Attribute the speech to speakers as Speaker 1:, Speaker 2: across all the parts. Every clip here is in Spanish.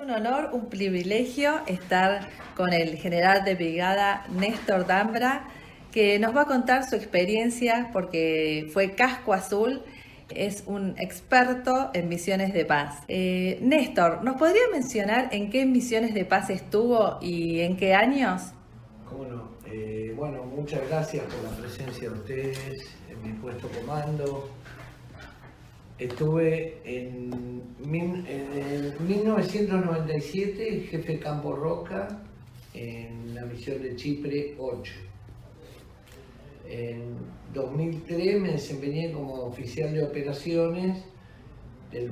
Speaker 1: un honor, un privilegio estar con el general de brigada Néstor Dambra, que nos va a contar su experiencia porque fue casco azul, es un experto en misiones de paz. Néstor, ¿nos podría mencionar en qué misiones de paz estuvo y en qué años?
Speaker 2: ¿Cómo no? Bueno, muchas gracias por la presencia de ustedes en mi puesto comando. Estuve en 1997 jefe de Campo Roca en la misión de Chipre 8. En 2003 me desempeñé como oficial de operaciones de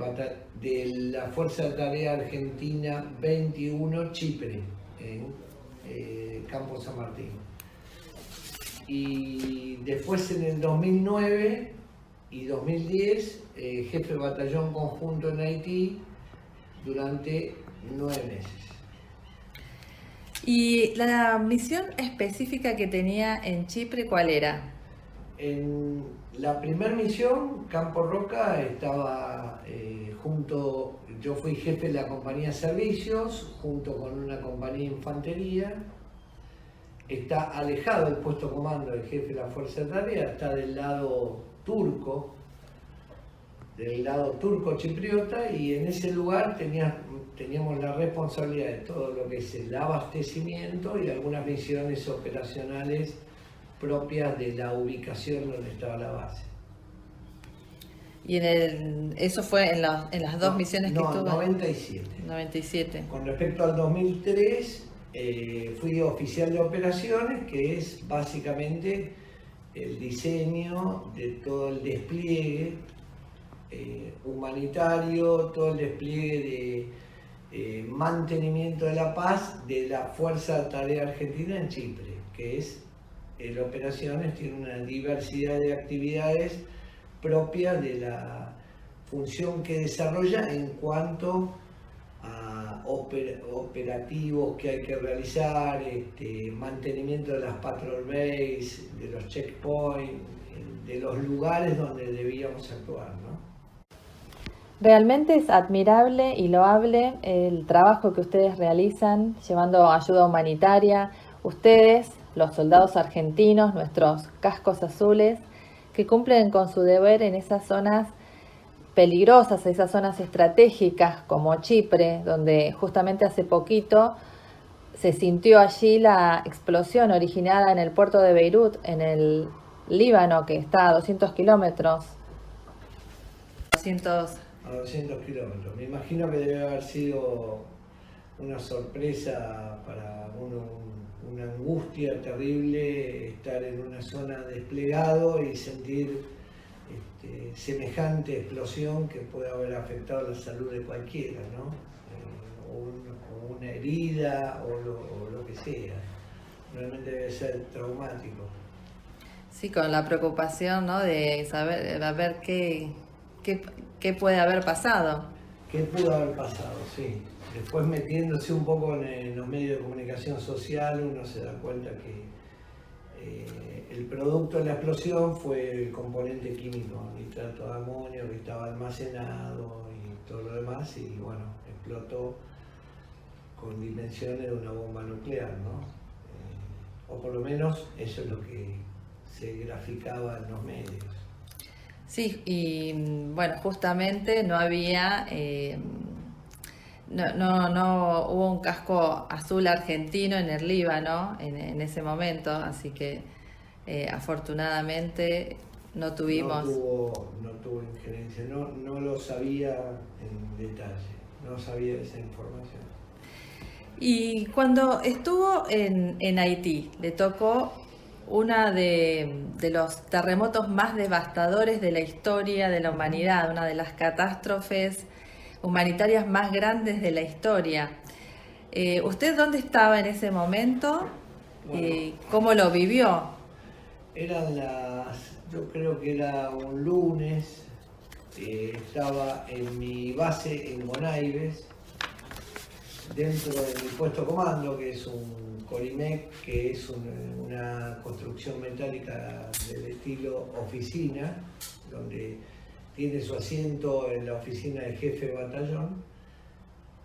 Speaker 2: la Fuerza de Tarea Argentina 21 Chipre, en Campo San Martín. Y después en el 2009 y 2010, jefe de batallón conjunto en Haití durante 9 meses.
Speaker 1: ¿Y la misión específica que tenía en Chipre cuál era?
Speaker 2: En la primera misión, Campo Roca, estaba yo fui jefe de la compañía de servicios, junto con una compañía de infantería. Está alejado del puesto comando del jefe de la Fuerza de Tarea, está del lado turco chipriota, y en ese lugar teníamos la responsabilidad de todo lo que es el abastecimiento y algunas misiones operacionales propias de la ubicación donde estaba la base.
Speaker 1: ¿Y eso fue en las dos misiones que estuvo?
Speaker 2: 97.
Speaker 1: 97.
Speaker 2: Con respecto al 2003, fui oficial de operaciones, que es básicamente el diseño de todo el despliegue humanitario, todo el despliegue de mantenimiento de la paz de la Fuerza de Tarea Argentina en Chipre, que es el operaciones, tiene una diversidad de actividades propias de la función que desarrolla en cuanto a operativos que hay que realizar, mantenimiento de las patrol base, de los checkpoints, de los lugares donde debíamos actuar, ¿no?
Speaker 1: Realmente es admirable y loable el trabajo que ustedes realizan llevando ayuda humanitaria. Ustedes, los soldados argentinos, nuestros cascos azules, que cumplen con su deber en esas zonas peligrosas, esas zonas estratégicas como Chipre, donde justamente hace poquito se sintió allí la explosión originada en el puerto de Beirut, en el Líbano, que está a 200 kilómetros.
Speaker 2: A 200 kilómetros. Me imagino que debe haber sido una sorpresa para uno, una angustia terrible estar en una zona desplegado y sentir semejante explosión que puede haber afectado la salud de cualquiera, ¿no? O una herida o lo que sea. Realmente debe ser traumático.
Speaker 1: Sí, con la preocupación, ¿no?, de saber, a ver qué puede haber pasado.
Speaker 2: ¿Qué pudo haber pasado? Sí. Después, metiéndose un poco en los medios de comunicación social, uno se da cuenta que el producto de la explosión fue el componente químico, nitrato de amonio, que estaba almacenado y todo lo demás, y bueno, explotó con dimensiones de una bomba nuclear, ¿no? O por lo menos eso es lo que se graficaba en los medios.
Speaker 1: Sí, y bueno, justamente no había, no hubo un casco azul argentino en el Líbano en ese momento, así que afortunadamente no tuvimos.
Speaker 2: No tuvo injerencia, no lo sabía en detalle, no sabía esa información.
Speaker 1: Y cuando estuvo en Haití, le tocó una de los terremotos más devastadores de la historia de la humanidad, una de las catástrofes humanitarias más grandes de la historia. ¿Usted dónde estaba en ese momento?
Speaker 2: Bueno,
Speaker 1: ¿Cómo lo vivió?
Speaker 2: yo creo que era un lunes, estaba en mi base en Gonaives, dentro de mi puesto comando, que es un Corimec, que es una construcción metálica del estilo oficina, donde tiene su asiento en la oficina del jefe de batallón,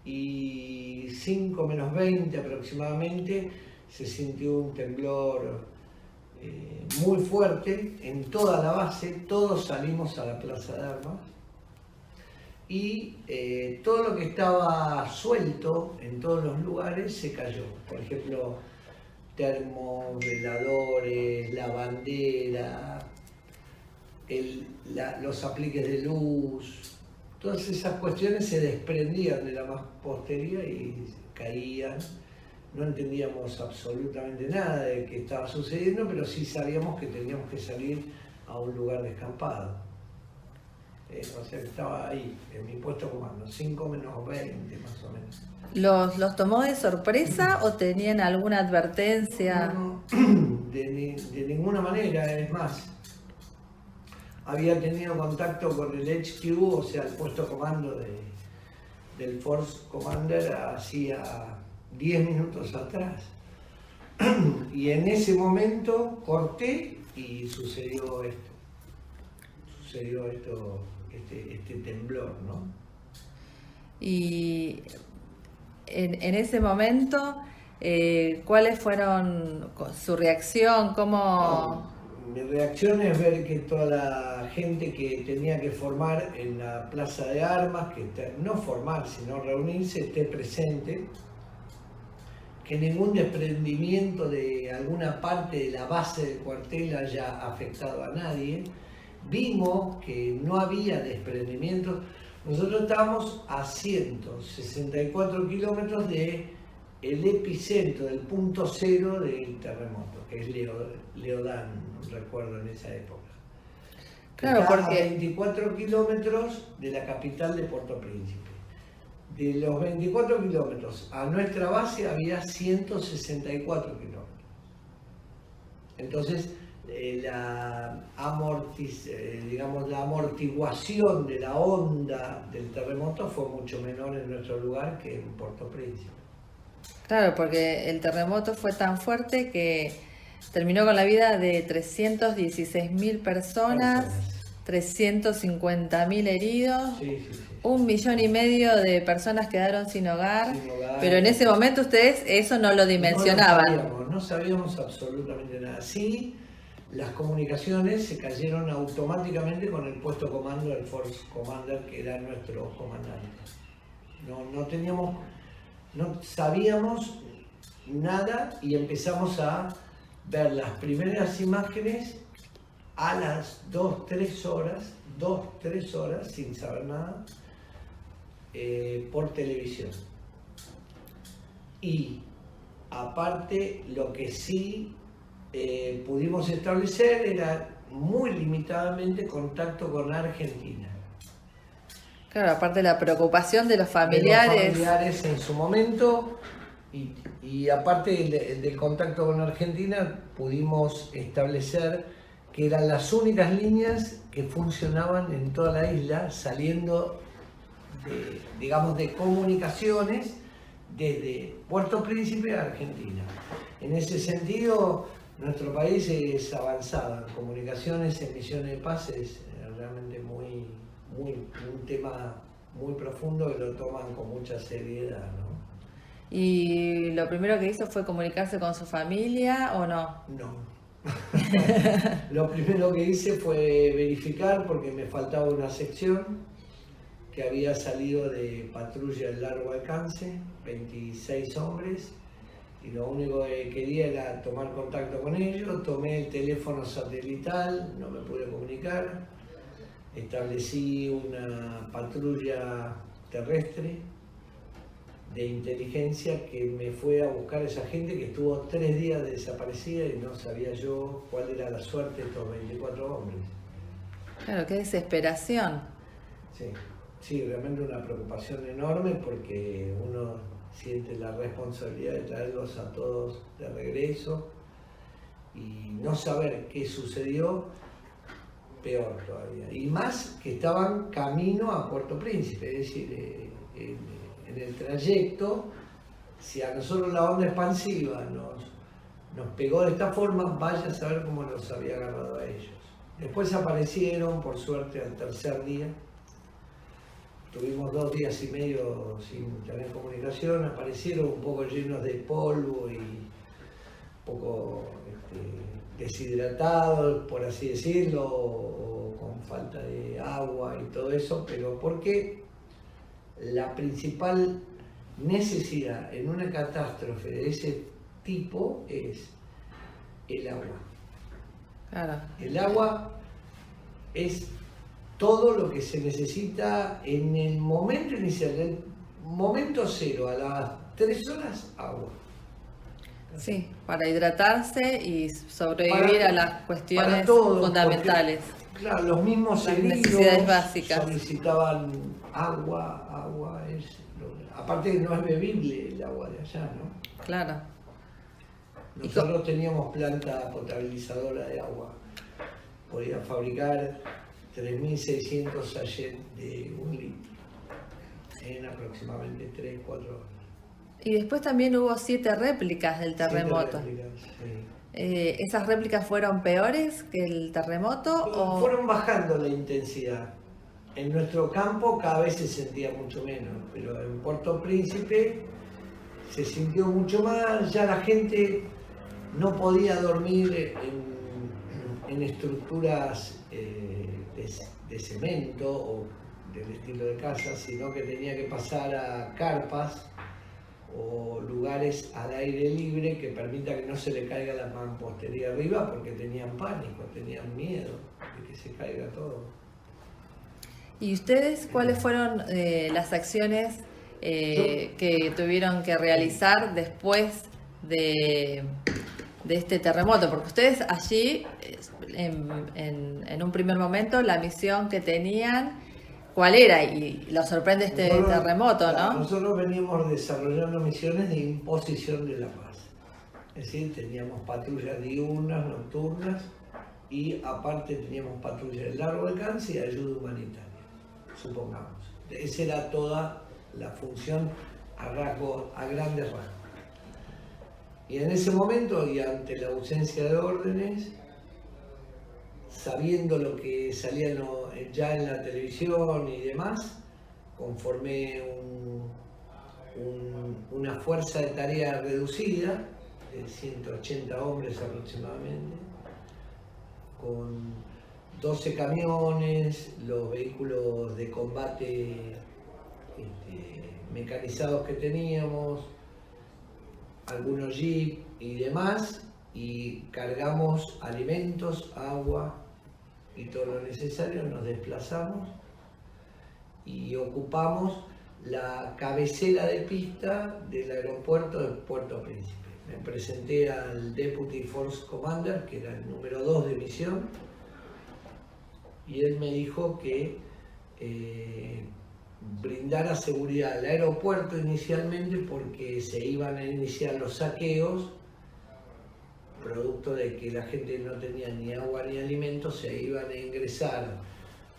Speaker 2: y 5 menos 20 aproximadamente, se sintió un temblor muy fuerte en toda la base. Todos salimos a la Plaza de Armas y todo lo que estaba suelto en todos los lugares se cayó. Por ejemplo, termos, veladores, la bandera, los apliques de luz, todas esas cuestiones se desprendían de la mampostería y caían. No entendíamos absolutamente nada de qué estaba sucediendo, pero sí sabíamos que teníamos que salir a un lugar descampado. O sea, que estaba ahí, en mi puesto de comando, 5 menos 20 más o menos.
Speaker 1: ¿Los tomó de sorpresa o tenían alguna advertencia?
Speaker 2: No, de ninguna manera, es más. Había tenido contacto con el HQ, o sea, el puesto de comando del Force Commander, hacía 10 minutos atrás. Y en ese momento corté y sucedió esto. Este temblor, ¿no?
Speaker 1: Y en ese momento, ¿cuáles fueron su reacción? ¿Cómo...?
Speaker 2: Mi reacción es ver que toda la gente que tenía que formar en la Plaza de Armas, no formar, sino reunirse, esté presente, que ningún desprendimiento de alguna parte de la base del cuartel haya afectado a nadie. Vimos que no había desprendimientos. Nosotros estábamos a 164 kilómetros del epicentro, del punto cero del terremoto, que es Leodán, recuerdo en esa época.
Speaker 1: Claro,
Speaker 2: Está
Speaker 1: porque...
Speaker 2: a 24 kilómetros de la capital de Puerto Príncipe. De los 24 kilómetros a nuestra base había 164 kilómetros. Entonces, la amortiguación de la onda del terremoto fue mucho menor en nuestro lugar que en Puerto Príncipe.
Speaker 1: Claro, porque el terremoto fue tan fuerte que terminó con la vida de 316.000 personas, 350.000 heridos,
Speaker 2: Sí.
Speaker 1: 1,5 millones de personas quedaron sin hogar, pero en ese momento ustedes eso no lo dimensionaban.
Speaker 2: No sabíamos absolutamente nada. Sí, las comunicaciones se cayeron automáticamente con el puesto de comando del Force Commander, que era nuestro comandante. No sabíamos nada y empezamos a ver las primeras imágenes a las 2-3 horas, sin saber nada, por televisión. Y aparte, lo que sí pudimos establecer era muy limitadamente contacto con Argentina.
Speaker 1: Claro, aparte de la preocupación de los familiares.
Speaker 2: De los familiares en su momento, y aparte del contacto con Argentina, pudimos establecer que eran las únicas líneas que funcionaban en toda la isla, saliendo de comunicaciones desde Puerto Príncipe a Argentina. En ese sentido, nuestro país es avanzado en comunicaciones, en misiones de paz, es realmente un tema muy profundo que lo toman con mucha seriedad, ¿no?
Speaker 1: ¿Y lo primero que hizo fue comunicarse con su familia o no?
Speaker 2: No. Lo primero que hice fue verificar, porque me faltaba una sección que había salido de patrulla de largo alcance, 26 hombres, y lo único que quería era tomar contacto con ellos. Tomé el teléfono satelital, no me pude comunicar. Establecí una patrulla terrestre de inteligencia que me fue a buscar a esa gente que estuvo 3 días desaparecida y no sabía yo cuál era la suerte de estos 24 hombres.
Speaker 1: Claro, qué desesperación.
Speaker 2: Sí, realmente una preocupación enorme, porque uno siente la responsabilidad de traerlos a todos de regreso y no saber qué sucedió, peor todavía. Y más que estaban camino a Puerto Príncipe, es decir, en el trayecto, si a nosotros la onda expansiva nos pegó de esta forma, vaya a saber cómo los había agarrado a ellos. Después aparecieron, por suerte, al tercer día, tuvimos 2 días y medio sin tener comunicación, aparecieron un poco llenos de polvo y un poco deshidratados, por así decirlo, o con falta de agua y todo eso, pero porque la principal necesidad en una catástrofe de ese tipo es el agua.
Speaker 1: Claro.
Speaker 2: El agua es todo lo que se necesita en el momento inicial, en el momento cero, a las 3 horas, agua.
Speaker 1: Sí, para hidratarse y sobrevivir a las cuestiones
Speaker 2: todo,
Speaker 1: fundamentales.
Speaker 2: Porque, claro, los mismos
Speaker 1: las
Speaker 2: heridos
Speaker 1: necesidades básicas
Speaker 2: solicitaban agua, aparte no es bebible el agua de allá, ¿no?
Speaker 1: Claro.
Speaker 2: Nosotros teníamos planta potabilizadora de agua, podía fabricar 3.600 sachets de 1 litro en aproximadamente 3-4 horas.
Speaker 1: Y después también hubo 7 réplicas del terremoto.
Speaker 2: 7 réplicas, sí.
Speaker 1: ¿Esas réplicas fueron peores que el terremoto? ¿O?
Speaker 2: Fueron bajando la intensidad. En nuestro campo cada vez se sentía mucho menos, pero en Puerto Príncipe se sintió mucho más, ya la gente no podía dormir en estructuras de cemento o del estilo de casa, sino que tenía que pasar a carpas o lugares al aire libre que permita que no se le caiga la mampostería arriba, porque tenían pánico, tenían miedo de que se caiga todo.
Speaker 1: ¿Y ustedes cuáles fueron las acciones que tuvieron que realizar después de este terremoto? Porque ustedes allí, en un primer momento, la misión que tenían, ¿cuál era? Y lo sorprende este terremoto,
Speaker 2: claro,
Speaker 1: ¿no?
Speaker 2: Nosotros veníamos desarrollando misiones de imposición de la paz. Es decir, teníamos patrullas diurnas, nocturnas, y aparte teníamos patrullas de largo alcance y ayuda humanitaria, supongamos. Esa era toda la función a grandes rasgos. Y en ese momento, y ante la ausencia de órdenes, sabiendo lo que salía ya en la televisión y demás, conformé una fuerza de tarea reducida, de 180 hombres aproximadamente, con 12 camiones, los vehículos de combate mecanizados que teníamos, algunos jeep y demás, y cargamos alimentos, agua y todo lo necesario, nos desplazamos y ocupamos la cabecera de pista del aeropuerto de Puerto Príncipe. Me presenté al Deputy Force Commander, que era el número 2 de misión, y él me dijo que brindara seguridad al aeropuerto inicialmente, porque se iban a iniciar los saqueos, producto de que la gente no tenía ni agua ni alimentos, se iban a ingresar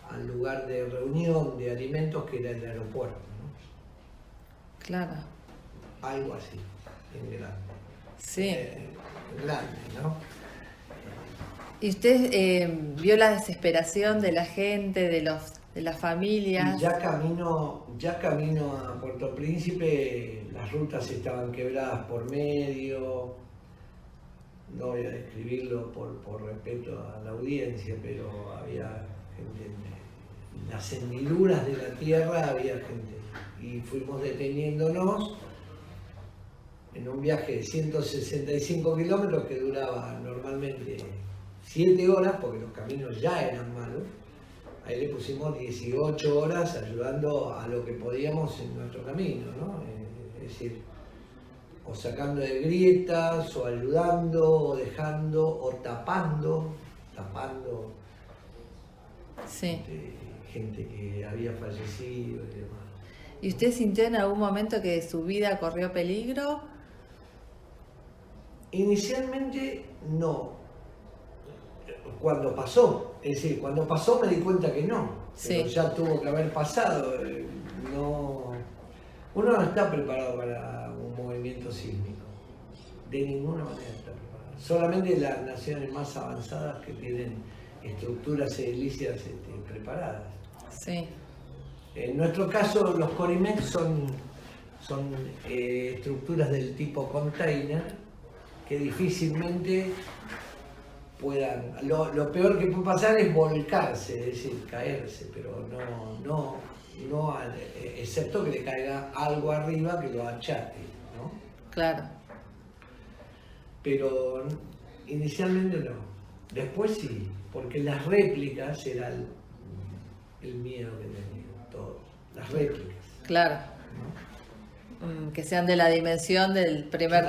Speaker 2: al lugar de reunión de alimentos que era el aeropuerto, ¿no?
Speaker 1: Claro.
Speaker 2: Algo así, en grande.
Speaker 1: Sí.
Speaker 2: Grande, ¿no?
Speaker 1: ¿Y usted vio la desesperación de la gente, de las familias?
Speaker 2: Y ya camino a Puerto Príncipe, las rutas estaban quebradas por medio. No voy a describirlo por respeto a la audiencia, pero había gente en las hendiduras de la tierra, había gente. Y fuimos deteniéndonos en un viaje de 165 kilómetros que duraba normalmente 7 horas, porque los caminos ya eran malos. Ahí le pusimos 18 horas ayudando a lo que podíamos en nuestro camino, ¿no? Es decir, o sacando de grietas, o ayudando, o dejando, o tapando
Speaker 1: sí.
Speaker 2: Gente que había fallecido y demás.
Speaker 1: ¿Y usted sintió en algún momento que su vida corrió peligro?
Speaker 2: Inicialmente no. Cuando pasó, es decir, cuando pasó me di cuenta que no, pero
Speaker 1: sí.
Speaker 2: ya tuvo que haber pasado. Uno no está preparado para un movimiento sísmico, de ninguna manera está preparado. Solamente las naciones más avanzadas que tienen estructuras edilicias preparadas.
Speaker 1: Sí.
Speaker 2: En nuestro caso, los Corimex son estructuras del tipo container que difícilmente puedan... Lo peor que puede pasar es volcarse, es decir, caerse, pero no excepto que le caiga algo arriba que lo achate, ¿no?
Speaker 1: Claro.
Speaker 2: Pero inicialmente no. Después sí, porque las réplicas era el miedo que tenían todos. Las réplicas.
Speaker 1: Claro.
Speaker 2: ¿No?
Speaker 1: Que sean de la dimensión del primer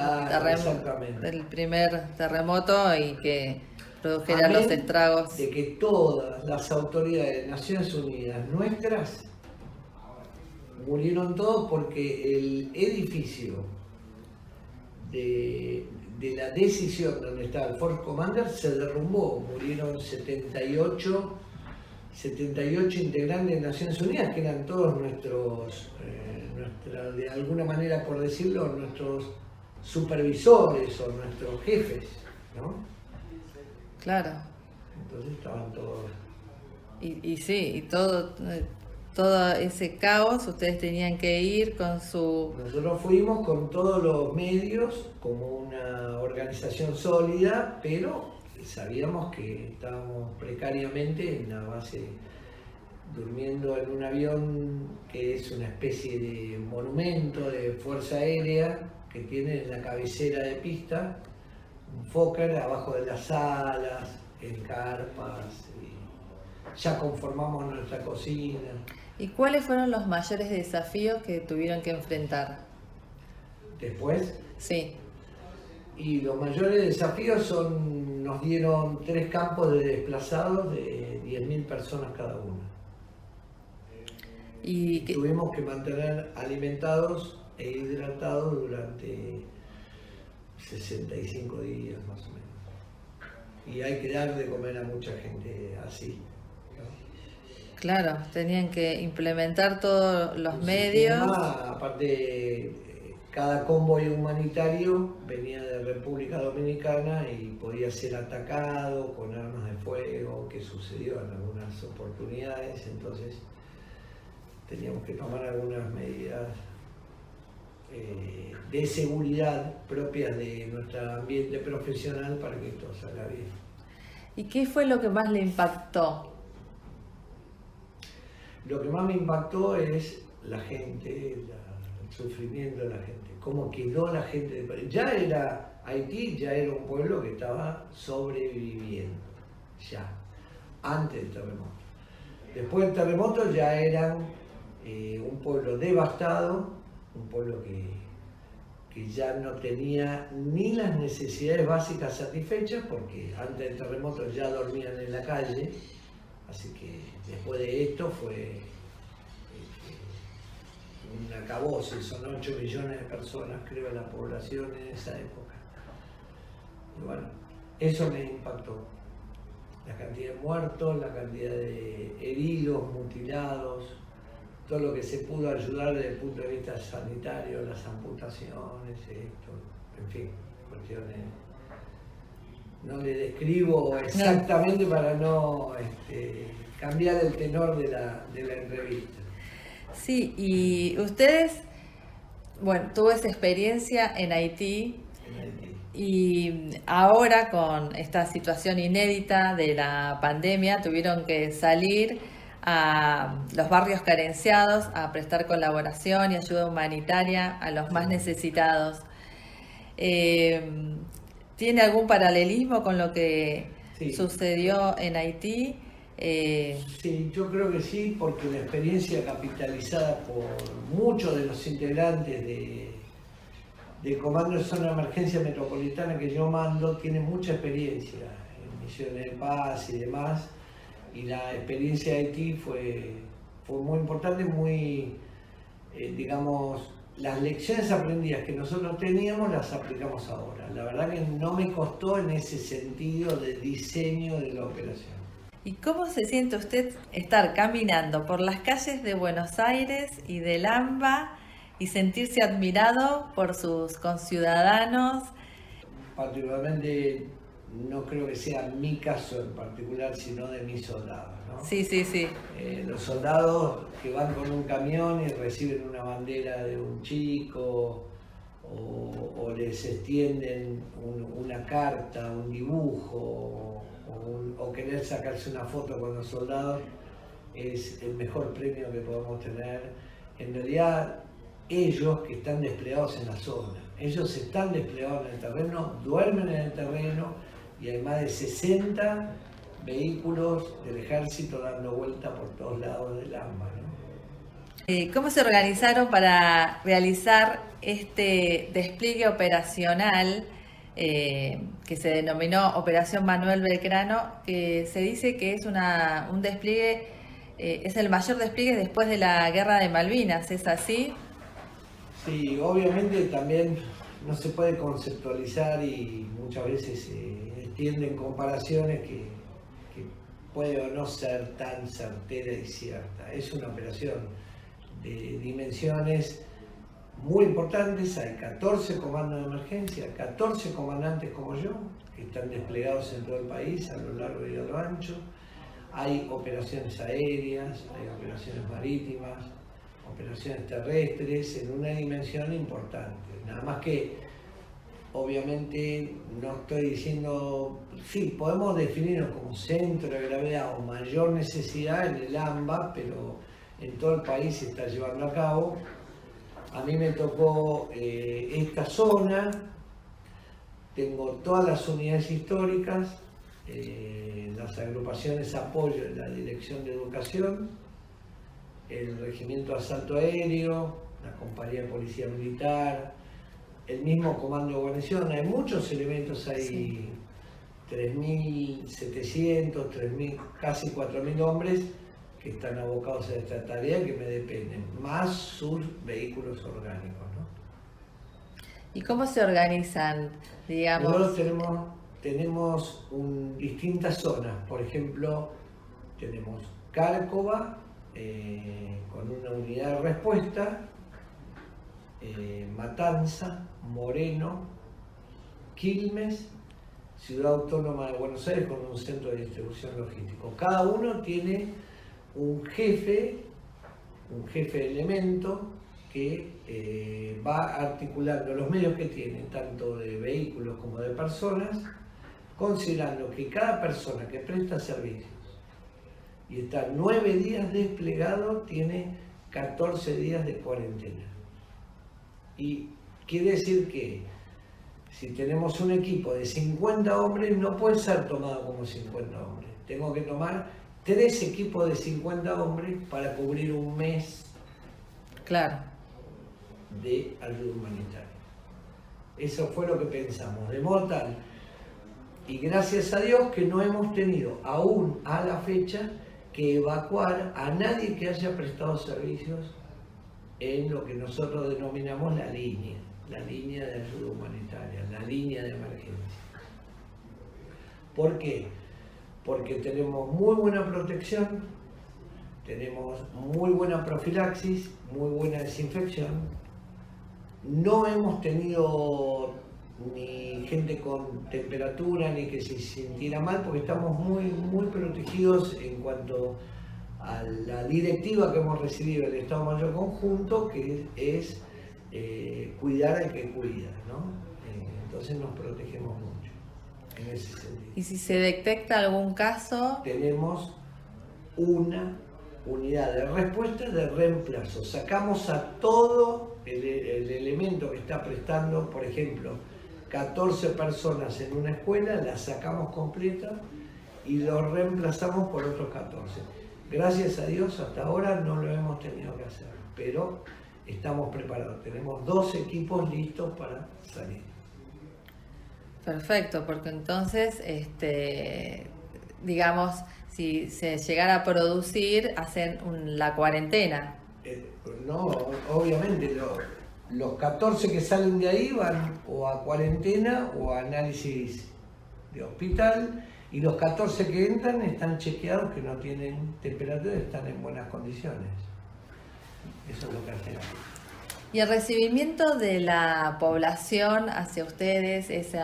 Speaker 1: terremoto y que produjera los estragos.
Speaker 2: De que todas las autoridades de Naciones Unidas nuestras murieron todos porque el edificio de la Decisión donde estaba el Fort Commander se derrumbó. Murieron 78 integrantes de Naciones Unidas, que eran todos nuestros, de alguna manera por decirlo, nuestros supervisores o nuestros jefes, ¿no?
Speaker 1: Claro.
Speaker 2: Entonces estaban todos...
Speaker 1: Y sí, y todo ese caos, ustedes tenían que ir con su...
Speaker 2: Nosotros fuimos con todos los medios, como una organización sólida, pero sabíamos que estábamos precariamente en la base, durmiendo en un avión que es una especie de monumento de fuerza aérea que tiene en la cabecera de pista un Fokker abajo de las alas, en carpas, y ya conformamos nuestra cocina.
Speaker 1: ¿Y cuáles fueron los mayores desafíos que tuvieron que enfrentar?
Speaker 2: Después.
Speaker 1: Sí.
Speaker 2: Y los mayores desafíos nos dieron 3 campos de desplazados de 10.000 personas cada uno. Y tuvimos que mantener alimentados e hidratados durante 65 días más o menos. Y hay que dar de comer a mucha gente así, ¿no?
Speaker 1: Claro, tenían que implementar todos los medios.
Speaker 2: Aparte, cada convoy humanitario venía de República Dominicana y podía ser atacado con armas de fuego, que sucedió en algunas oportunidades, entonces teníamos que tomar algunas medidas de seguridad propias de nuestro ambiente profesional para que esto salga bien.
Speaker 1: ¿Y qué fue lo que más le impactó?
Speaker 2: Lo que más me impactó es la gente, el sufrimiento de la gente, cómo quedó la gente. Haití ya era un pueblo que estaba sobreviviendo, ya, antes del terremoto. Después del terremoto ya eran un pueblo devastado, un pueblo que ya no tenía ni las necesidades básicas satisfechas, porque antes del terremoto ya dormían en la calle, así que después de esto fue un acabose, son 8 millones de personas, creo, la población en esa época. Y bueno, eso me impactó. La cantidad de muertos, la cantidad de heridos, mutilados, todo lo que se pudo ayudar desde el punto de vista sanitario, las amputaciones, esto, en fin, cuestiones. No le describo exactamente para no cambiar el tenor de la entrevista.
Speaker 1: Sí, y ustedes, bueno, tuvo esa experiencia en Haití. Y ahora con esta situación inédita de la pandemia tuvieron que salir a los barrios carenciados a prestar colaboración y ayuda humanitaria a los más necesitados. ¿Tiene algún paralelismo con lo que sucedió en Haití?
Speaker 2: Sí, yo creo que sí, porque la experiencia capitalizada por muchos de los integrantes del Comando de Zona de Emergencia Metropolitana que yo mando tiene mucha experiencia en misiones de paz y demás, y la experiencia de Haití fue muy importante, muy, digamos, las lecciones aprendidas que nosotros teníamos las aplicamos ahora. La verdad que no me costó en ese sentido de diseño de la operación.
Speaker 1: ¿Y cómo se siente usted estar caminando por las calles de Buenos Aires y del AMBA y sentirse admirado por sus conciudadanos?
Speaker 2: Particularmente no creo que sea mi caso en particular, sino de mis soldados, ¿no?
Speaker 1: Sí, sí, sí.
Speaker 2: Los soldados que van con un camión y reciben una bandera de un chico, o les extienden una carta, un dibujo, o querer sacarse una foto con los soldados, es el mejor premio que podemos tener. En realidad, ellos que están desplegados en la zona, ellos están desplegados en el terreno, duermen en el terreno, y hay más de 60 vehículos del ejército dando vuelta por todos lados del AMBA, ¿no?
Speaker 1: ¿Cómo se organizaron para realizar este despliegue operacional que se denominó Operación Manuel Belgrano, que se dice que es un despliegue, es el mayor despliegue después de la Guerra de Malvinas? ¿Es así?
Speaker 2: Sí, obviamente también no se puede conceptualizar, y muchas veces se extienden comparaciones que puede o no ser tan certera y cierta. Es una operación de dimensiones muy importantes. Hay 14 comandos de emergencia, 14 comandantes como yo, que están desplegados en todo el país, a lo largo y a lo ancho. Hay operaciones aéreas, hay operaciones marítimas, operaciones terrestres, en una dimensión importante. Nada más que, obviamente, no estoy diciendo, sí, podemos definirlo como centro de gravedad o mayor necesidad en el AMBA, pero en todo el país se está llevando a cabo. A mí me tocó esta zona, tengo todas las unidades históricas, las agrupaciones apoyo de la Dirección de Educación, el Regimiento de Asalto Aéreo, la Compañía de Policía Militar, el mismo Comando de Guarnición. Hay muchos elementos, hay sí. 3.700, 3.000, casi 4.000 hombres que están abocados a esta tarea, que me dependen, más sus vehículos orgánicos, ¿no?
Speaker 1: ¿Y cómo se organizan, digamos?
Speaker 2: Nosotros tenemos distintas zonas. Por ejemplo, tenemos Cárcova, con una unidad de respuesta, Matanza, Moreno, Quilmes, Ciudad Autónoma de Buenos Aires, con un centro de distribución logístico. Cada uno tiene un jefe de elemento que va articulando los medios que tiene, tanto de vehículos como de personas, considerando que cada persona que presta servicios y está 9 días desplegado tiene 14 días de cuarentena. Y quiere decir que si tenemos un equipo de 50 hombres, no puede ser tomado como 50 hombres. Tengo que tomar 3 equipos de 50 hombres para cubrir un mes,
Speaker 1: claro,
Speaker 2: de ayuda humanitaria. Eso fue lo que pensamos, de modo tal, y gracias a Dios que no hemos tenido aún a la fecha que evacuar a nadie que haya prestado servicios en lo que nosotros denominamos la línea de ayuda humanitaria, la línea de emergencia. ¿Por qué? Porque tenemos muy buena protección, tenemos muy buena profilaxis, muy buena desinfección. No hemos tenido ni gente con temperatura ni que se sintiera mal, porque estamos muy protegidos en cuanto a la directiva que hemos recibido del Estado Mayor Conjunto, que es cuidar al que cuida, ¿no? Entonces nos protegemos mucho en ese sentido.
Speaker 1: ¿Y si se detecta algún caso?
Speaker 2: Tenemos una unidad de respuesta de reemplazo. Sacamos a todo el elemento que está prestando, por ejemplo, 14 personas en una escuela, las sacamos completa y los reemplazamos por otros 14. Gracias a Dios hasta ahora no lo hemos tenido que hacer, pero estamos preparados. Tenemos 2 equipos listos para salir.
Speaker 1: Perfecto, porque entonces, digamos, si se llegara a producir, hacen la cuarentena.
Speaker 2: No, obviamente los 14 que salen de ahí van o a cuarentena o a análisis de hospital, y los 14 que entran están chequeados, que no tienen temperatura, están en buenas condiciones. Eso es lo que hacemos.
Speaker 1: Y el recibimiento de la población hacia ustedes, ese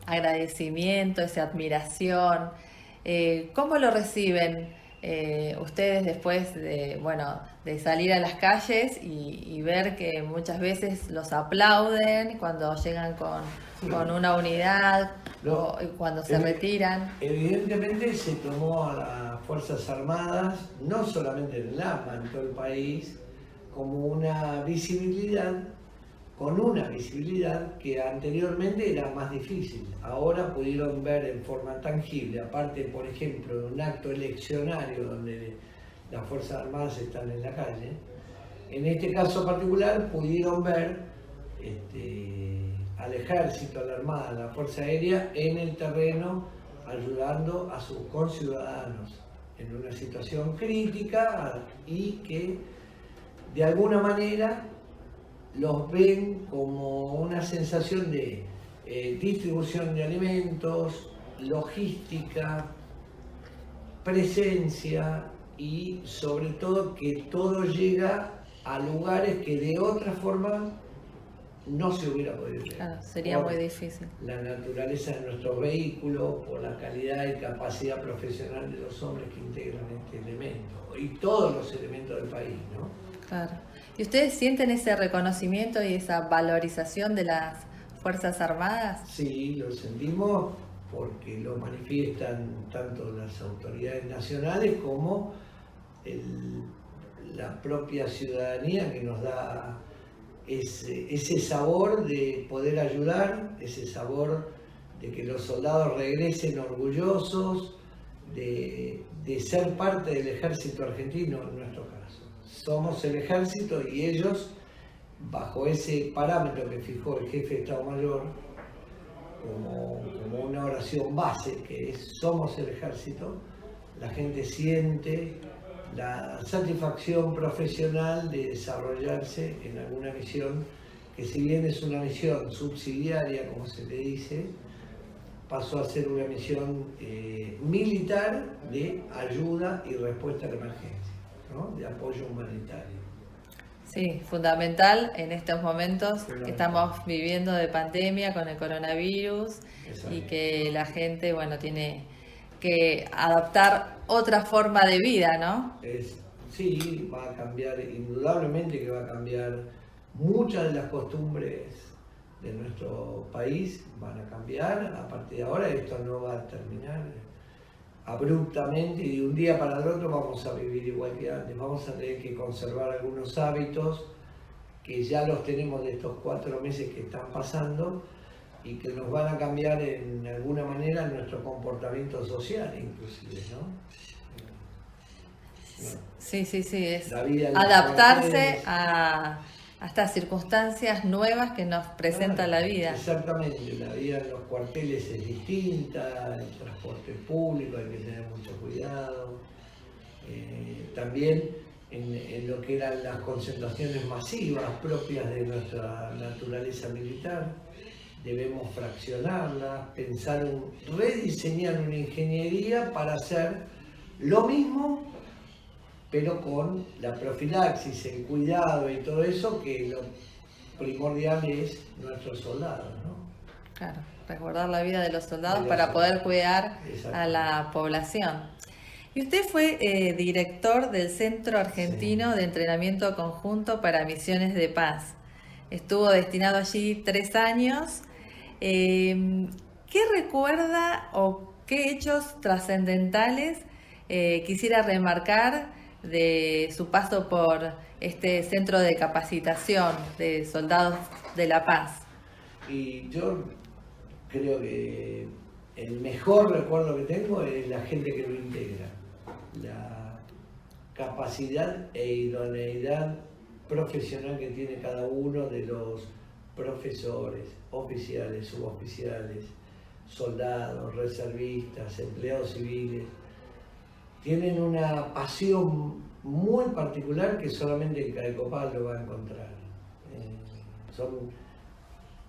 Speaker 1: agradecimiento, esa admiración, ¿cómo lo reciben ustedes después de, bueno, de salir a las calles y ver que muchas veces los aplauden cuando llegan con una unidad o cuando se retiran?
Speaker 2: Evidentemente se tomó a las Fuerzas Armadas, no solamente en el AMBA, en todo el país, como una visibilidad, con una visibilidad que anteriormente era más difícil. Ahora pudieron ver en forma tangible, aparte, por ejemplo, de un acto eleccionario donde las Fuerzas Armadas están en la calle, en este caso particular pudieron ver al Ejército, a la Armada, a la Fuerza Aérea en el terreno ayudando a sus conciudadanos en una situación crítica y que de alguna manera los ven como una sensación de distribución de alimentos, logística, presencia y sobre todo que todo llega a lugares que de otra forma no se hubiera podido llegar.
Speaker 1: Claro, sería muy difícil.
Speaker 2: La naturaleza de nuestros vehículos, por la calidad y capacidad profesional de los hombres que integran este elemento y todos los elementos del país, ¿no?
Speaker 1: Claro. ¿Y ustedes sienten ese reconocimiento y esa valorización de las Fuerzas Armadas?
Speaker 2: Sí, lo sentimos porque lo manifiestan tanto las autoridades nacionales como la propia ciudadanía que nos da ese sabor de poder ayudar, ese sabor de que los soldados regresen orgullosos de ser parte del ejército argentino en nuestro caso. Somos el ejército y ellos, bajo ese parámetro que fijó el jefe de Estado Mayor, como una oración base, que es somos el ejército, la gente siente la satisfacción profesional de desarrollarse en alguna misión que, si bien es una misión subsidiaria, como se le dice, pasó a ser una misión militar de ayuda y respuesta a la emergencia, ¿no? De apoyo humanitario.
Speaker 1: Sí, fundamental en estos momentos que estamos viviendo de pandemia con el coronavirus. Exacto. Y que la gente, bueno, tiene que adaptar otra forma de vida, ¿no?
Speaker 2: Sí, va a cambiar, indudablemente que va a cambiar muchas de las costumbres de nuestro país, van a cambiar. A partir de ahora esto no va a terminar abruptamente y de un día para el otro vamos a vivir igual que antes. Vamos a tener que conservar algunos hábitos que ya los tenemos de estos 4 meses que están pasando y que nos van a cambiar en alguna manera nuestro comportamiento social, inclusive, ¿no?
Speaker 1: Sí, es adaptarse a estas circunstancias nuevas que nos presenta la vida.
Speaker 2: Exactamente, la vida en los cuarteles es distinta, el transporte público hay que tener mucho cuidado. También en lo que eran las concentraciones masivas propias de nuestra naturaleza militar, debemos fraccionarlas, rediseñar una ingeniería para hacer lo mismo, pero con la profilaxis, el cuidado y todo eso, que lo primordial es nuestros soldados, ¿no?
Speaker 1: Claro, resguardar la vida de los soldados para poder cuidar a la población. Y usted fue director del Centro Argentino de Entrenamiento Conjunto para Misiones de Paz. Estuvo destinado allí 3 años. ¿Qué recuerda o qué hechos trascendentales quisiera remarcar de su paso por este centro de capacitación de soldados de la paz?
Speaker 2: Y yo creo que el mejor recuerdo que tengo es la gente que lo integra, la capacidad e idoneidad profesional que tiene cada uno de los profesores, oficiales, suboficiales, soldados, reservistas, empleados civiles. Tienen una pasión muy particular que solamente el Cadecopal lo va a encontrar.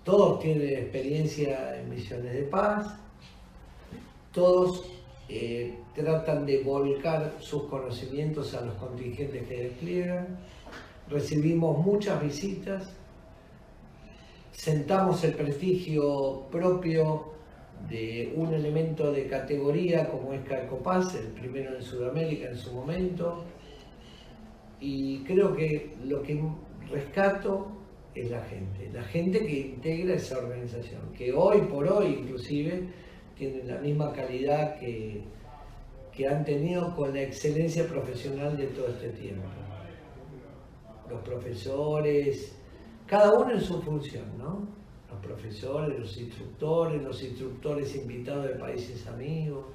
Speaker 2: Todos tienen experiencia en misiones de paz, todos tratan de volcar sus conocimientos a los contingentes que despliegan, recibimos muchas visitas, sentamos el prestigio propio de un elemento de categoría como es Calcopaz, el primero en Sudamérica en su momento, y creo que lo que rescato es la gente que integra esa organización, que hoy por hoy inclusive tienen la misma calidad que han tenido con la excelencia profesional de todo este tiempo. Los profesores, cada uno en su función, ¿no? Los profesores, los instructores invitados de países amigos.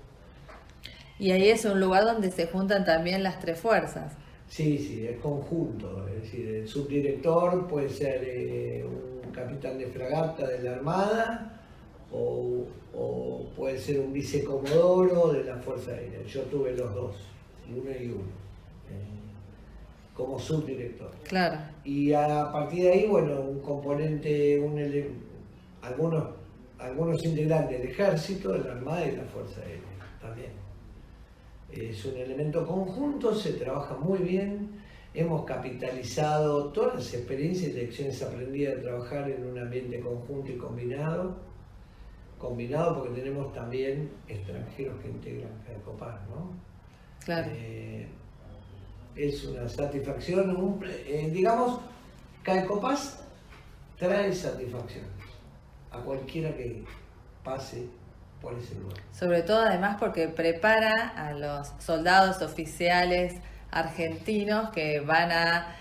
Speaker 1: Y ahí es un lugar donde se juntan también las tres fuerzas.
Speaker 2: Sí, es conjunto, es decir, el subdirector puede ser un capitán de fragata de la Armada o puede ser un vicecomodoro de la Fuerza Aérea. Yo tuve los dos, uno y uno, como subdirector.
Speaker 1: Claro.
Speaker 2: Y a partir de ahí, bueno, un componente, algunos integrantes del Ejército, de la Armada y de la Fuerza Aérea también. Es un elemento conjunto, se trabaja muy bien, hemos capitalizado todas las experiencias y lecciones aprendidas de trabajar en un ambiente conjunto y combinado porque tenemos también extranjeros que integran Calcopaz, ¿no?
Speaker 1: Claro.
Speaker 2: Es una satisfacción, digamos, Calcopaz trae satisfacción a cualquiera que pase por ese lugar.
Speaker 1: Sobre todo además porque prepara a los soldados oficiales argentinos que van a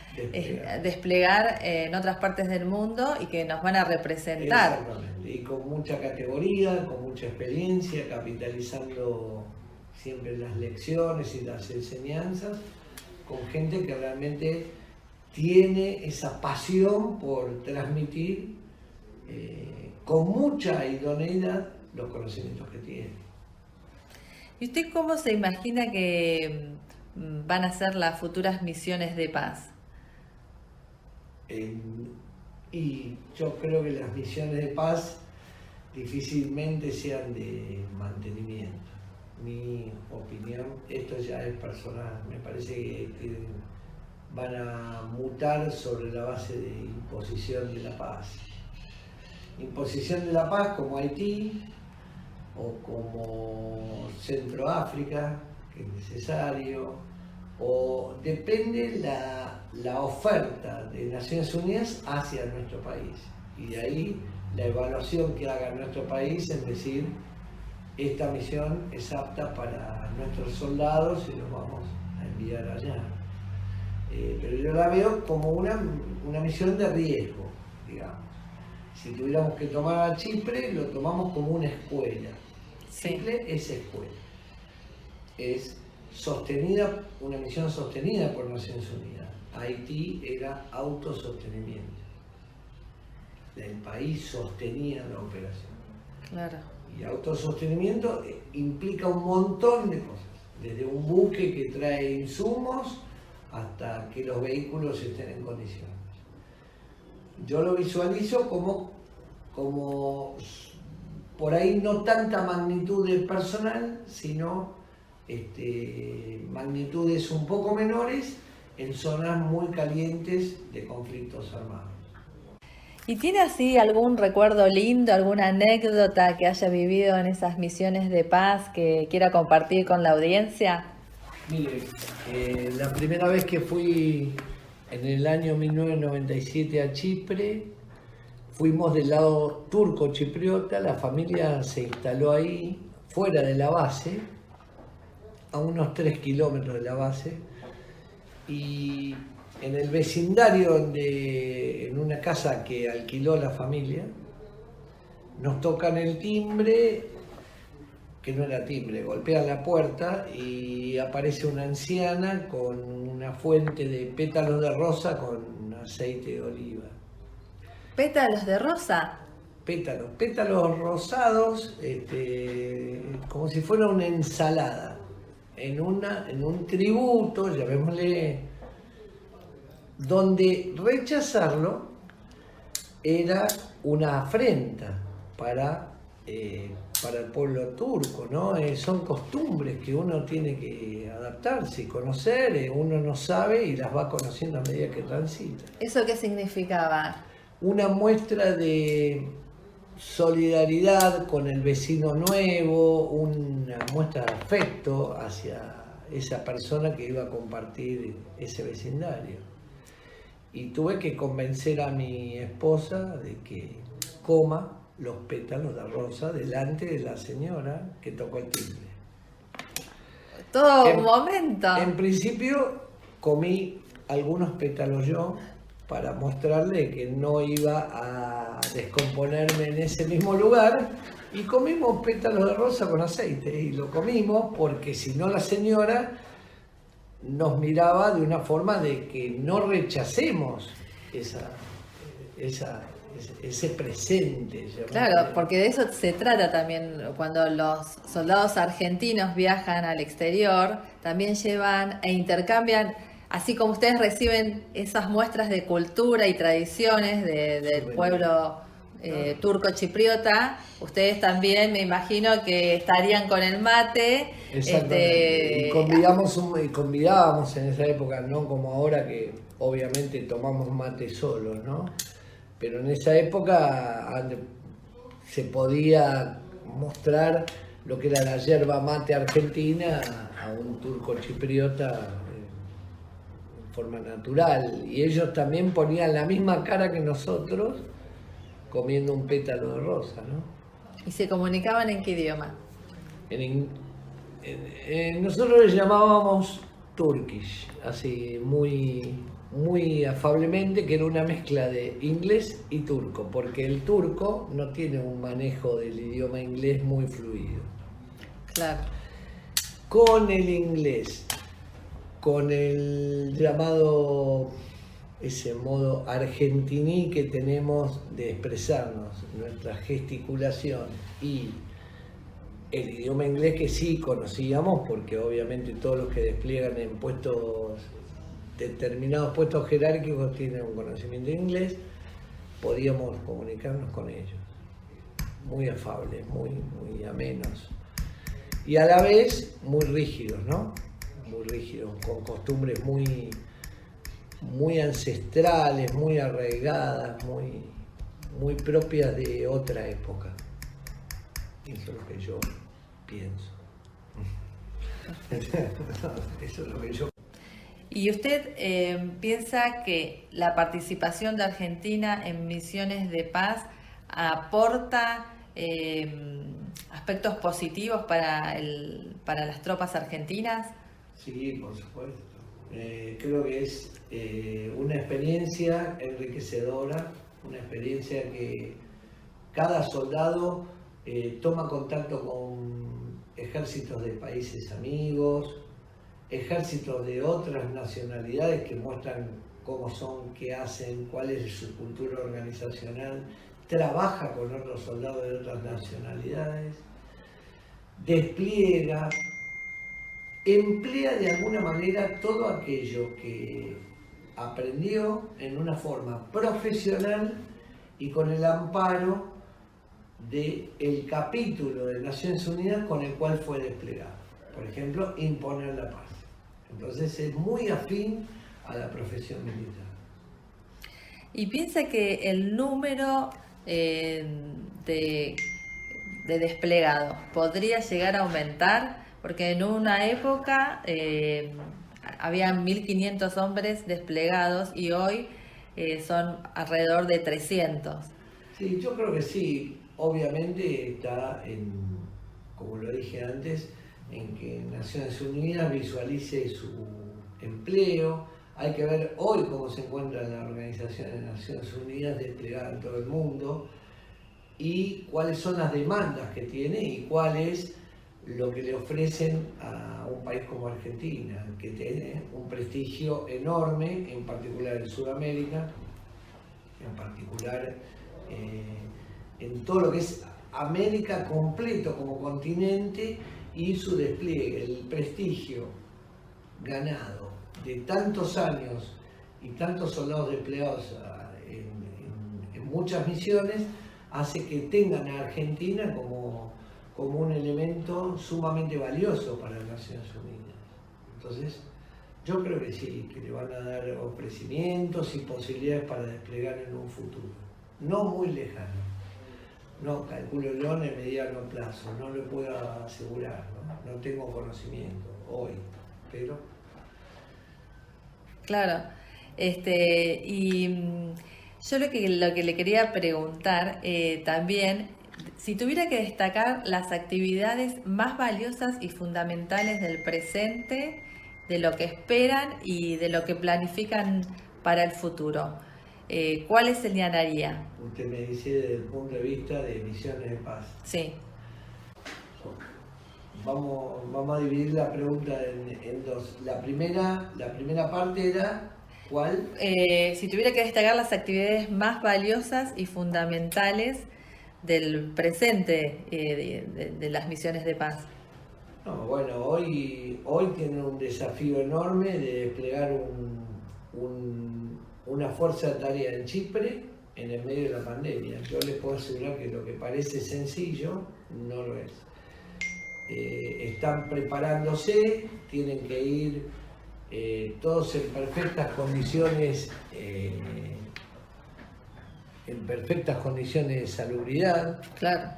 Speaker 1: desplegar en otras partes del mundo y que nos van a representar.
Speaker 2: Exactamente, y con mucha categoría, con mucha experiencia, capitalizando siempre las lecciones y las enseñanzas, con gente que realmente tiene esa pasión por transmitir con mucha idoneidad los conocimientos que tiene.
Speaker 1: ¿Y usted cómo se imagina que van a ser las futuras misiones de paz?
Speaker 2: Y yo creo que las misiones de paz difícilmente sean de mantenimiento. Mi opinión, esto ya es personal, me parece que van a mutar sobre la base de imposición de la paz. Imposición de la paz como Haití o como Centroáfrica, que es necesario, o depende la oferta de Naciones Unidas hacia nuestro país. Y de ahí la evaluación que haga nuestro país, es decir, esta misión es apta para nuestros soldados y los vamos a enviar allá. Pero yo la veo como una misión de riesgo, digamos. Si tuviéramos que tomar a Chipre, lo tomamos como una escuela.
Speaker 1: Sí.
Speaker 2: Chipre es escuela. Es sostenida, una misión sostenida por Naciones Unidas. Haití era autosostenimiento. El país sostenía la operación.
Speaker 1: Claro.
Speaker 2: Y autosostenimiento implica un montón de cosas. Desde un buque que trae insumos hasta que los vehículos estén en condiciones. Yo lo visualizo como por ahí no tanta magnitud de personal, sino magnitudes un poco menores en zonas muy calientes de conflictos armados.
Speaker 1: ¿Y tiene así algún recuerdo lindo, alguna anécdota que haya vivido en esas misiones de paz que quiera compartir con la audiencia?
Speaker 2: Mire, la primera vez que fui en el año 1997 a Chipre, fuimos del lado turco-chipriota, la familia se instaló ahí, fuera de la base, a unos 3 kilómetros de la base, y en el vecindario, en una casa que alquiló la familia, nos tocan el timbre, que no era timbre, golpean la puerta y aparece una anciana con una fuente de pétalos de rosa con aceite de oliva.
Speaker 1: ¿Pétalos de rosa?
Speaker 2: Pétalos rosados, como si fuera una ensalada, en un tributo, llamémosle, donde rechazarlo era una afrenta para para el pueblo turco, ¿no? Son costumbres que uno tiene que adaptarse y conocer, uno no sabe y las va conociendo a medida que transita.
Speaker 1: ¿Eso qué significaba?
Speaker 2: Una muestra de solidaridad con el vecino nuevo, una muestra de afecto hacia esa persona que iba a compartir ese vecindario. Y tuve que convencer a mi esposa de que coma los pétalos de rosa delante de la señora que tocó el timbre.
Speaker 1: Todo un momento.
Speaker 2: En principio comí algunos pétalos yo para mostrarle que no iba a descomponerme en ese mismo lugar, y comimos pétalos de rosa con aceite, y lo comimos porque si no la señora nos miraba de una forma de que no rechacemos ese presente.
Speaker 1: Claro, porque de eso se trata también. Cuando los soldados argentinos viajan al exterior, también llevan e intercambian, así como ustedes reciben esas muestras de cultura y tradiciones del pueblo turco chipriota, ustedes también me imagino que estarían con el mate.
Speaker 2: Y convidábamos en esa época, no como ahora que obviamente tomamos mate solos, ¿no? Pero en esa época se podía mostrar lo que era la yerba mate argentina a un turco chipriota en forma natural. Y ellos también ponían la misma cara que nosotros comiendo un pétalo de rosa, ¿no?
Speaker 1: ¿Y se comunicaban en qué idioma?
Speaker 2: Nosotros les llamábamos Turkish, así muy afablemente, que era una mezcla de inglés y turco, porque el turco no tiene un manejo del idioma inglés muy fluido.
Speaker 1: Claro.
Speaker 2: Con el inglés, con el llamado, ese modo argentiní que tenemos de expresarnos, nuestra gesticulación, y el idioma inglés que sí conocíamos, porque obviamente todos los que despliegan en determinados puestos jerárquicos tienen un conocimiento de inglés, podíamos comunicarnos con ellos. Muy afables, muy amenos. Y a la vez muy rígidos, ¿no? Muy rígidos, con costumbres muy ancestrales, muy arraigadas, muy propias de otra época. Eso es lo que yo pienso. Eso es lo que yo.
Speaker 1: ¿Y usted piensa que la participación de Argentina en misiones de paz aporta aspectos positivos para las tropas argentinas?
Speaker 2: Sí, por supuesto. Creo que es una experiencia enriquecedora, una experiencia que cada soldado toma contacto con ejércitos de países amigos, ejércitos de otras nacionalidades que muestran cómo son, qué hacen, cuál es su cultura organizacional, trabaja con otros soldados de otras nacionalidades, despliega, emplea de alguna manera todo aquello que aprendió en una forma profesional y con el amparo del capítulo de Naciones Unidas con el cual fue desplegado. Por ejemplo, imponer la paz. Entonces es muy afín a la profesión militar.
Speaker 1: ¿Y piensa que el número de desplegados podría llegar a aumentar? Porque en una época había 1.500 hombres desplegados y hoy son alrededor de 300.
Speaker 2: Sí, yo creo que sí. Obviamente está como lo dije antes, en que Naciones Unidas visualice su empleo. Hay que ver hoy cómo se encuentra la Organización de Naciones Unidas desplegada en todo el mundo y cuáles son las demandas que tiene y cuál es lo que le ofrecen a un país como Argentina, que tiene un prestigio enorme, en particular en Sudamérica, en particular en todo lo que es América completo como continente y su despliegue, el prestigio ganado de tantos años y tantos soldados desplegados en muchas misiones, hace que tengan a Argentina como un elemento sumamente valioso para las Naciones Unidas. Entonces, yo creo que sí, que le van a dar ofrecimientos y posibilidades para desplegar en un futuro, no muy lejano. No calculo yo en el mediano plazo, no lo puedo asegurar, no tengo conocimiento hoy, pero...
Speaker 1: Claro, yo lo que le quería preguntar también, si tuviera que destacar las actividades más valiosas y fundamentales del presente, de lo que esperan y de lo que planifican para el futuro, ¿cuáles señalaría?
Speaker 2: Usted me dice desde el punto de vista de misiones de paz.
Speaker 1: Sí.
Speaker 2: Vamos a dividir la pregunta en dos. La primera parte era, ¿cuál?
Speaker 1: Si tuviera que destacar las actividades más valiosas y fundamentales del presente de las misiones de paz.
Speaker 2: No, bueno, hoy tienen un desafío enorme de desplegar una fuerza de tarea en Chipre en el medio de la pandemia. Yo les puedo asegurar que lo que parece sencillo no lo es. Están preparándose, tienen que ir todos en perfectas condiciones de salubridad.
Speaker 1: Claro.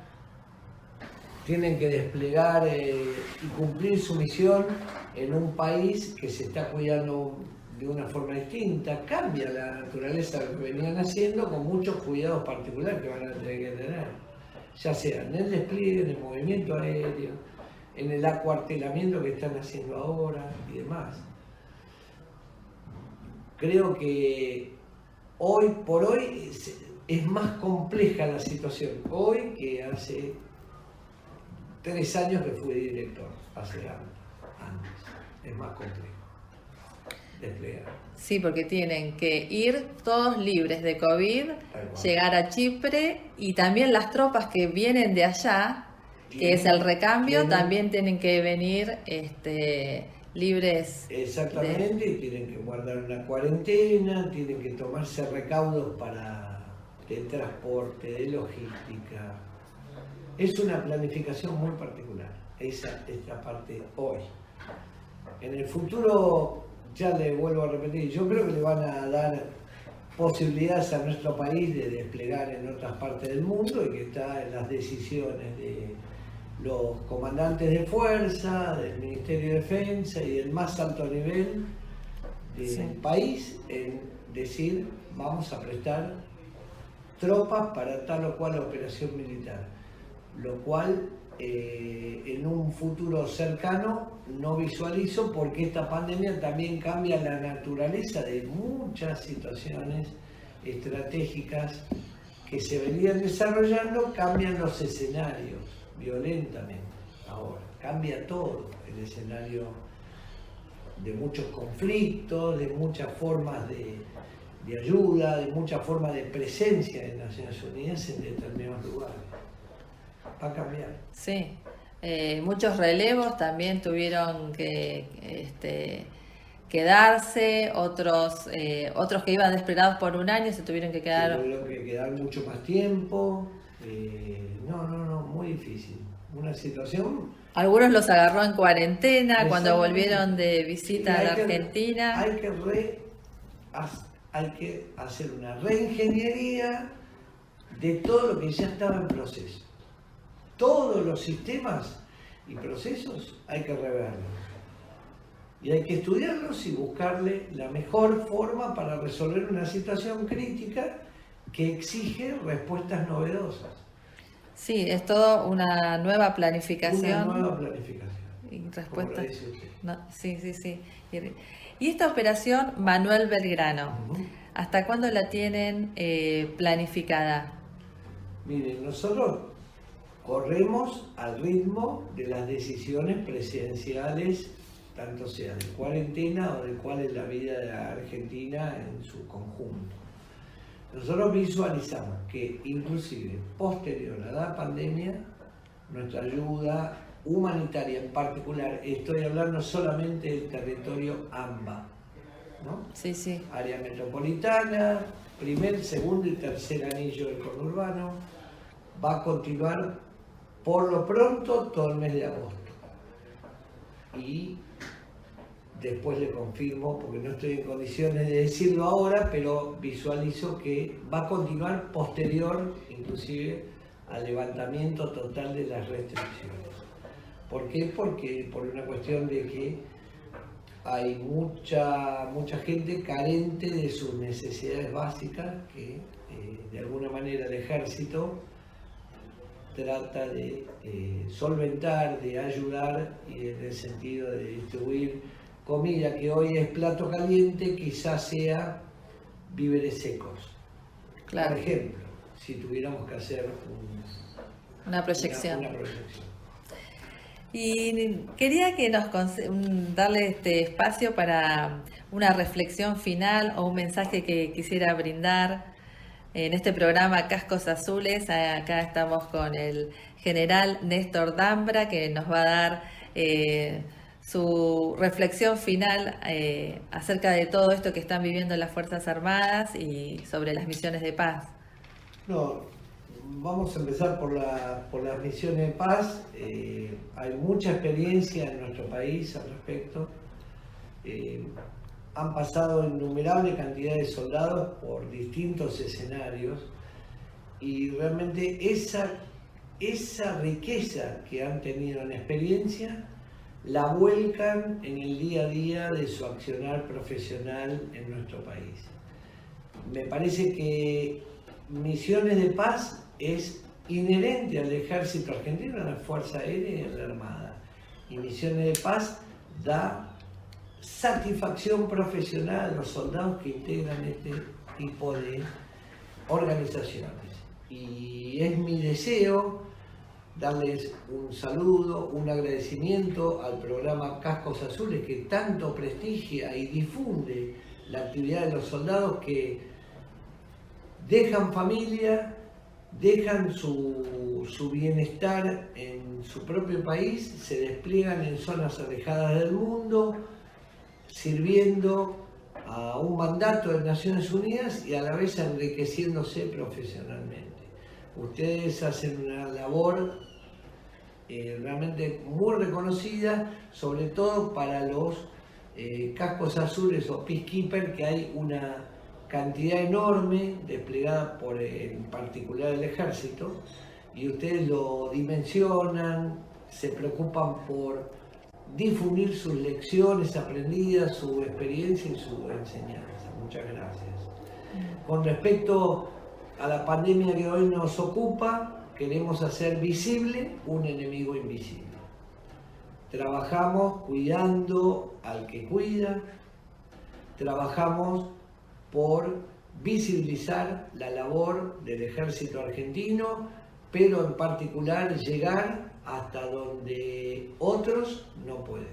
Speaker 2: Tienen que desplegar y cumplir su misión en un país que se está cuidando de una forma distinta. Cambia la naturaleza de lo que venían haciendo con muchos cuidados particulares que van a tener que tener, ya sea en el despliegue, en el movimiento aéreo, en el acuartelamiento que están haciendo ahora y demás. Creo que hoy por hoy es más compleja la situación hoy que hace 3 años que fui director, hace antes. Es más complejo desplegar.
Speaker 1: Sí, porque tienen que ir todos libres de COVID, llegar a Chipre, y también las tropas que vienen de allá, que es el recambio, también tienen que venir libres.
Speaker 2: Exactamente, y tienen que guardar una cuarentena, tienen que tomarse recaudos de transporte, de logística. Es una planificación muy particular, esa es la parte hoy. En el futuro, ya le vuelvo a repetir, yo creo que le van a dar posibilidades a nuestro país de desplegar en otras partes del mundo, y que está en las decisiones de los comandantes de fuerza, del Ministerio de Defensa y del más alto nivel del país, en decir, vamos a prestar tropas para tal o cual operación militar, lo cual en un futuro cercano no visualizo, porque esta pandemia también cambia la naturaleza de muchas situaciones estratégicas que se venían desarrollando, cambian los escenarios violentamente. Ahora cambia todo el escenario de muchos conflictos, de muchas formas de ayuda, de muchas formas de presencia de Naciones Unidas en determinados lugares. Va a cambiar.
Speaker 1: Sí, muchos relevos también tuvieron que quedarse, otros que iban desplegados por un año se tuvieron que quedar.
Speaker 2: Tuvieron que quedar mucho más tiempo. Muy difícil. Una situación.
Speaker 1: Algunos los agarró en cuarentena cuando volvieron de visita a la Argentina.
Speaker 2: Hay que hacer una reingeniería de todo lo que ya estaba en proceso. Todos los sistemas y procesos hay que reverlos. Y hay que estudiarlos y buscarle la mejor forma para resolver una situación crítica que exige respuestas novedosas.
Speaker 1: Sí, es todo una nueva planificación.
Speaker 2: Una nueva planificación.
Speaker 1: Y respuestas. No, sí. Y esta operación Manuel Belgrano, ¿hasta cuándo la tienen planificada?
Speaker 2: Miren, nosotros corremos al ritmo de las decisiones presidenciales, tanto sea de cuarentena o de cuál es la vida de la Argentina en su conjunto. Nosotros visualizamos que inclusive posterior a la pandemia, nuestra ayuda humanitaria en particular, estoy hablando solamente del territorio AMBA, ¿no?
Speaker 1: Sí.
Speaker 2: Área metropolitana, primer, segundo y tercer anillo del conurbano, va a continuar por lo pronto todo el mes de agosto. Y después le confirmo, porque no estoy en condiciones de decirlo ahora, pero visualizo que va a continuar posterior, inclusive, al levantamiento total de las restricciones. ¿Por qué? Porque por una cuestión de que hay mucha gente carente de sus necesidades básicas que de alguna manera el ejército trata de solventar, de ayudar, y en el sentido de distribuir comida que hoy es plato caliente, quizás sea víveres secos.
Speaker 1: Claro.
Speaker 2: Por ejemplo, si tuviéramos que hacer
Speaker 1: una proyección.
Speaker 2: Una proyección.
Speaker 1: Y quería que nos darle este espacio para una reflexión final o un mensaje que quisiera brindar en este programa Cascos Azules. Acá estamos con el general Néstor Dambra, que nos va a dar su reflexión final acerca de todo esto que están viviendo las Fuerzas Armadas y sobre las misiones de paz.
Speaker 2: No, vamos a empezar por las misiones de paz. Hay mucha experiencia en nuestro país al respecto. Han pasado innumerable cantidad de soldados por distintos escenarios y realmente esa riqueza que han tenido en experiencia la vuelcan en el día a día de su accionar profesional en nuestro país. Me parece que misiones de paz es inherente al ejército argentino, a la Fuerza Aérea y a la Armada. Y misiones de paz da satisfacción profesional a los soldados que integran este tipo de organizaciones. Y es mi deseo darles un saludo, un agradecimiento al programa Cascos Azules, que tanto prestigia y difunde la actividad de los soldados que dejan familia, dejan su bienestar en su propio país, se despliegan en zonas alejadas del mundo, sirviendo a un mandato de Naciones Unidas y a la vez enriqueciéndose profesionalmente. Ustedes hacen una labor realmente muy reconocida, sobre todo para los cascos azules o peacekeepers, que hay una cantidad enorme desplegada por en particular el ejército, y ustedes lo dimensionan, se preocupan por difundir sus lecciones aprendidas, su experiencia y su enseñanza. Muchas gracias. Con respecto a la pandemia que hoy nos ocupa, queremos hacer visible un enemigo invisible. Trabajamos cuidando al que cuida, trabajamos por visibilizar la labor del ejército argentino, pero en particular llegar hasta donde otros no pueden.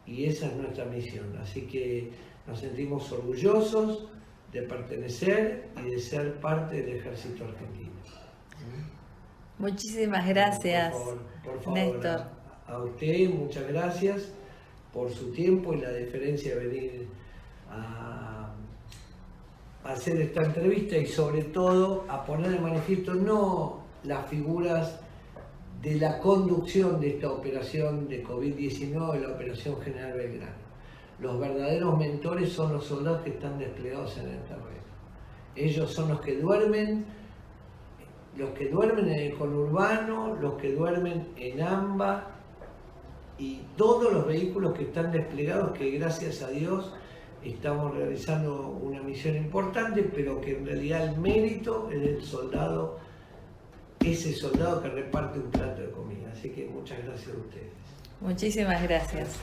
Speaker 2: Y esa es nuestra misión. Así que nos sentimos orgullosos de pertenecer y de ser parte del ejército argentino.
Speaker 1: Muchísimas gracias,
Speaker 2: por favor,
Speaker 1: Néstor.
Speaker 2: A usted muchas gracias por su tiempo y la deferencia de venir a hacer esta entrevista y sobre todo a poner de manifiesto no las figuras de la conducción de esta operación de COVID-19, la Operación General Belgrano. Los verdaderos mentores son los soldados que están desplegados en el terreno. Ellos son los que duermen en el conurbano, los que duermen en AMBA y todos los vehículos que están desplegados, que gracias a Dios estamos realizando una misión importante, pero que en realidad el mérito es del soldado, ese soldado que reparte un plato de comida. Así que muchas gracias a ustedes.
Speaker 1: Muchísimas gracias.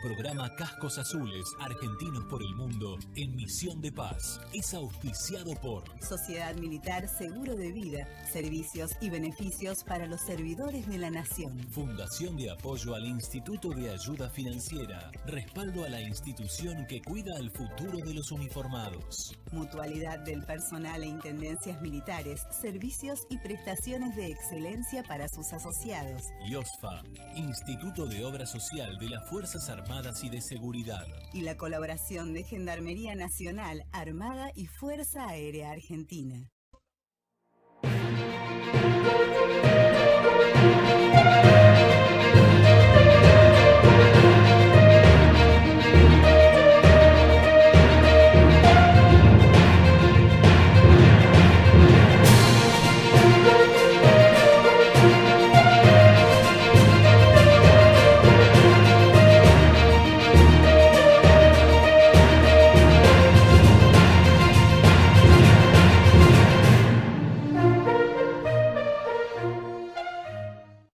Speaker 3: Programa Cascos Azules Argentinos por el Mundo en Misión de Paz es auspiciado por
Speaker 4: Sociedad Militar Seguro de Vida, servicios y beneficios para los servidores de la Nación.
Speaker 3: Fundación de Apoyo al Instituto de Ayuda Financiera, respaldo a la institución que cuida el futuro de los uniformados.
Speaker 4: Mutualidad del personal e intendencias militares, servicios y prestaciones de excelencia para sus asociados.
Speaker 3: IOSFA, Instituto de Obra Social de las Fuerzas Armadas y de Seguridad.
Speaker 4: Y la colaboración de Gendarmería Nacional, Armada y Fuerza Aérea Argentina.